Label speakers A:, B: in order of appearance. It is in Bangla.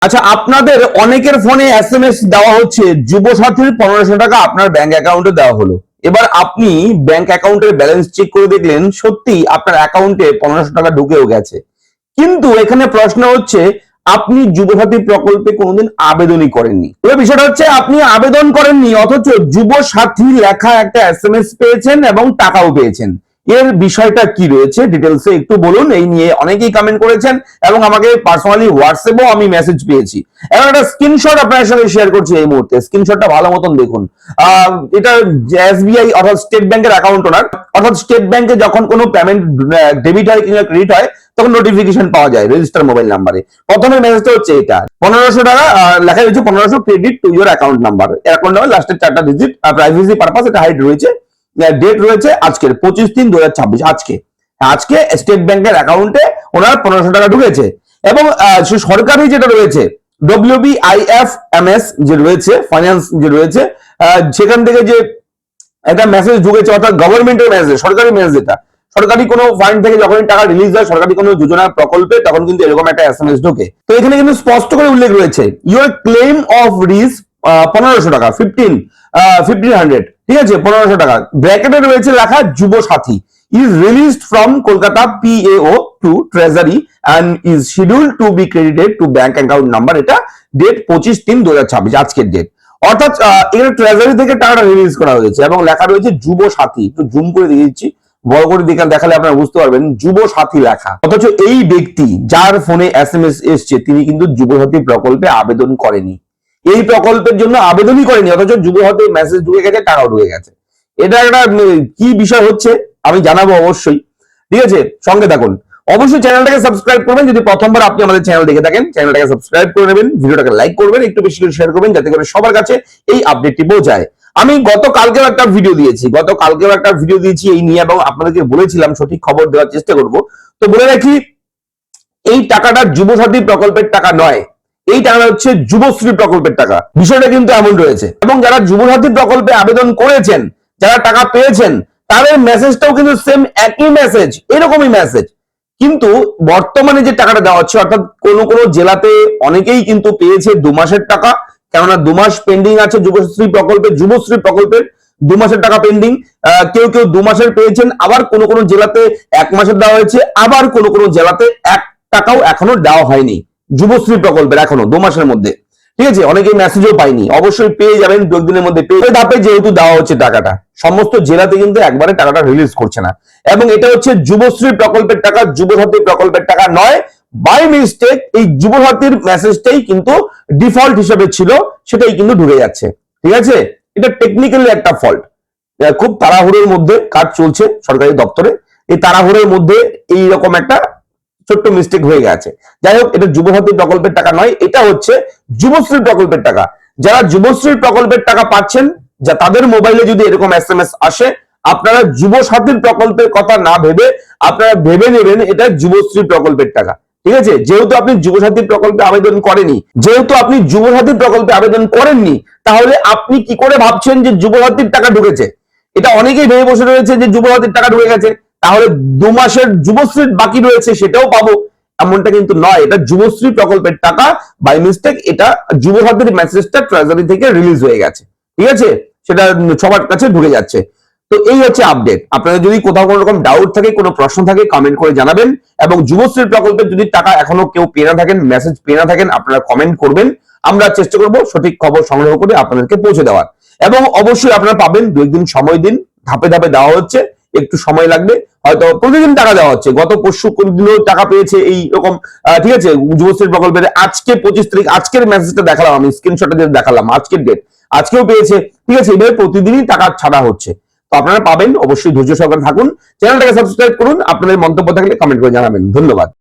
A: আচ্ছা, আপনাদের অনেকের ফোনে এসএমএস দেওয়া হচ্ছে যুবসাথীর 1500 টাকা আপনার ব্যাংক অ্যাকাউন্টে দেওয়া হলো। এবার আপনি ব্যাংক অ্যাকাউন্টের ব্যালেন্স চেক করে দেখলেন সত্যি আপনার অ্যাকাউন্টে 1500 টাকা ঢুকেও গেছে। কিন্তু এখানে প্রশ্ন হচ্ছে আপনি যুবসাথী প্রকল্পে কোনোদিন আবেদনই করেননি। এবার বিষয়টা হচ্ছে আপনি আবেদন করেননি অথচ যুবসাথী লেখা একটা এসএমএস পেয়েছেন এবং টাকাও পেয়েছেন। এর বিষয়টা কি রয়েছে ডিটেলসে একটু বলুন। এই নিয়ে অনেকেই কমেন্ট করেছেন এবং আমাকে পার্সোনালি হোয়াটসঅ্যাপেও আমি মেসেজ পেয়েছি। এবং একটা স্ক্রিনশট আপনার সঙ্গে শেয়ার করছি এই মুহূর্তে। স্ক্রিনশটটা ভালো মতন দেখুন। এটা এসবিআই অর্থাৎ স্টেট ব্যাংকের অ্যাকাউন্ট ওনার, অর্থাৎ স্টেট ব্যাংকে যখন কোনো পেমেন্ট ডেবিট হয় কিংবা ক্রেডিট হয় তখন নোটিফিকেশন পাওয়া যায় রেজিস্টার মোবাইল নাম্বারে। প্রথমে মেসেজটা হচ্ছে এটা 1500 টাকা লেখা রয়েছে 1500 credit to your account number. Account number লাস্টের 4টা ডিজিট, প্রাইভেসি পারপাস এটা হাইড রয়েছে। ডেট রয়েছে আজকের 25/3/2026। আজকে স্টেট ব্যাংকের অ্যাকাউন্টে ওনার 1500 টাকা ঢুকেছে এবং সরকারি যেটা রয়েছে WBIFMS যে রয়েছে ফাইন্যান্স যে রয়েছে সেখান থেকে যে একটা মেসেজ ঢুকেছে অর্থাৎ গভর্নমেন্টের মেসেজ, সরকারি মেসেজ, যেটা সরকারি কোনো ফান্ড থেকে যখন টাকা রিলিজ হয় সরকারি কোনো যোজনা প্রকল্পে তখন কিন্তু এরকম একটা এসএমএস ঢোকে। তো এখানে কিন্তু স্পষ্ট করে উল্লেখ রয়েছে ইউর ক্লেম অফ রিস 1500 টাকা 1500, ঠিক আছে, 1500 টাকা। ব্র্যাকেটে রয়েছে লেখা Yuvasathi is released from Kolkata PAO to Treasury and is scheduled to be credited to bank account number। এটা ডেট 25/3/2026 আজকের ডেট। অর্থাৎ এখানে ট্রেজারি থেকে টাকাটা রিলিজ করা হয়েছে এবং লেখা রয়েছে যুবসাথী। একটু জুম করে দিয়ে দিচ্ছি, বড় করে দেখালে আপনারা বুঝতে পারবেন যুবসাথী লেখা। অথচ এই ব্যক্তি যার ফোনে এসএমএস এসছে তিনি কিন্তু যুবসাথী প্রকল্পে আবেদন করেনি, এই প্রকল্পের জন্য আবেদনই করেনি, অথচ যুবসাথী মেসেজ ঢুকে গেছে, টাকাও ঢুকে গেছে। এটা একটা কি বিষয় হচ্ছে আমি জানাবো অবশ্যই, ঠিক আছে, সঙ্গে থাকুন। অবশ্যই চ্যানেলটাকে সাবস্ক্রাইব করবেন, যদি প্রথমবার আপনি আমাদের চ্যানেল দেখে থাকেন চ্যানেলটাকে সাবস্ক্রাইব করে নেবেন, ভিডিওটাকে লাইক করবেন, একটু বেশি করে শেয়ার করবেন যাতে করে সবার কাছে এই আপডেটটি পৌঁছায়। আমি গতকালকেও একটা ভিডিও দিয়েছি এই নিয়ে এবং আপনাদেরকে বলেছিলাম সঠিক খবর দেওয়ার চেষ্টা করব। তো বলে রাখি এই টাকাটা যুবসাথী প্রকল্পের টাকা নয়, এই টাকাটা হচ্ছে যুবশ্রী প্রকল্পের টাকা। বিষয়টা কিন্তু এমন রয়েছে এবং যারা যুবসাথী প্রকল্পে আবেদন করেছেন, যারা টাকা পেয়েছেন তাদের মেসেজটাও কিন্তু সেম একই মেসেজ, এরকমই মেসেজ। কিন্তু বর্তমানে যে টাকাটা দেওয়া হচ্ছে অর্থাৎ কোন জেলাতে অনেকেই কিন্তু পেয়েছে 2 মাসের টাকা, কেননা 2 মাস পেন্ডিং আছে যুবশ্রী প্রকল্পের 2 মাসের টাকা পেন্ডিং। কেউ 2 মাসের পেয়েছেন, আবার কোন জেলাতে 1 মাসের দেওয়া হয়েছে, আবার কোন জেলাতে 1 টাকাও এখনো দেওয়া হয়নি যুবশ্রী প্রকল্পের, এখনো 2 মাসের মধ্যে, ঠিক আছে। অনেকেই মেসেজও পাইনি, অবশ্যই পেয়ে যাবেন 2 দিনের মধ্যে। ধাপে যেহেতু দেওয়া হচ্ছে টাকাটা, সমস্ত জেলাতে কিন্তু একবারে টাকাটা রিলিজ করছে না এবং এটা হচ্ছে যুবশ্রী প্রকল্পের টাকা, যুবসাথী প্রকল্পের টাকা নয়। বাই মিস্টেক এই যুবসাথীর মেসেজটাই কিন্তু ডিফল্ট হিসেবে ছিল, সেটাই কিন্তু ঢুকে যাচ্ছে, ঠিক আছে। এটা টেকনিক্যালি একটা ফল্ট, খুব তাড়াহুড়োর মধ্যে কাজ চলছে সরকারি দপ্তরে, এই তাড়াহুড়োর মধ্যে এইরকম একটা ছোট্ট মিস্টেক হয়ে গেছে। যাই হোক, এটা যুবসাথী প্রকল্পের টাকা নয়, এটা হচ্ছে যুবশ্রী প্রকল্পের টাকা। যারা যুবশ্রী প্রকল্পের টাকা পাচ্ছেন, যা তাদের মোবাইলে যদি এরকম এসএমএস আসে, আপনারা যুবসাথীর প্রকল্পের কথা না ভেবে আপনারা ভেবে নেবেন এটা যুবশ্রী প্রকল্পের টাকা, ঠিক আছে। যেহেতু আপনি যুবসাথী প্রকল্পে আবেদন করেননি, তাহলে আপনি কি করে ভাবছেন যে যুবসাথীর টাকা ঢুকেছে? এটা অনেকেই ভেবে বসে রয়েছে যে যুবসাথীর টাকা ঢুকে গেছে, তাহলে 2 মাসের যুবশ্রী বাকি রয়েছে সেটাও পাবো, এমনটা কিন্তু নয়। এটা যুবশ্রী প্রকল্পের টাকা, বাই মিস্টেক এটা যুবসাথীর মেসেজটা ট্রেজারি থেকে রিলিজ হয়ে গেছে, ঠিক আছে, সেটা সবার কাছে ঢুকে যাচ্ছে। তো এই হচ্ছে আপডেট। আপনাদের যদি কোথাও কোনো রকম ডাউট থাকে, কোনো প্রশ্ন থাকে, কমেন্ট করে জানাবেন। এবং যুবশ্রী প্রকল্পের যদি টাকা এখনো কেউ পেয়ে না থাকেন, মেসেজ পেয়ে না থাকেন, আপনারা কমেন্ট করবেন, আমরা চেষ্টা করব সঠিক খবর সংগ্রহ করে আপনাদেরকে পৌঁছে দেওয়ার। এবং অবশ্যই আপনারা পাবেন, 2 দিন সময় দিন, ধাপে ধাপে দেওয়া হচ্ছে, একটু সময় লাগবে, হয়তো প্রতিদিন টাকা দেওয়া হচ্ছে। গত পরশু কোন দিনও টাকা পেয়েছে এই রকম, ঠিক আছে, যুবশ্রী প্রকল্পের আজকে 25 তারিখ, আজকের মেসেজটা দেখালাম আমি, স্ক্রিনশটটা দিয়ে দেখালাম, আজকের ডেট, আজকেও পেয়েছে, ঠিক আছে। এভাবে প্রতিদিনই টাকা ছাড়া হচ্ছে। তো আপনারা পাবেন, অবশ্যই ধৈর্য সহকারে থাকুন, চ্যানেলটাকে সাবস্ক্রাইব করুন, আপনাদের মন্তব্য থাকলে কমেন্ট করে জানাবেন। ধন্যবাদ।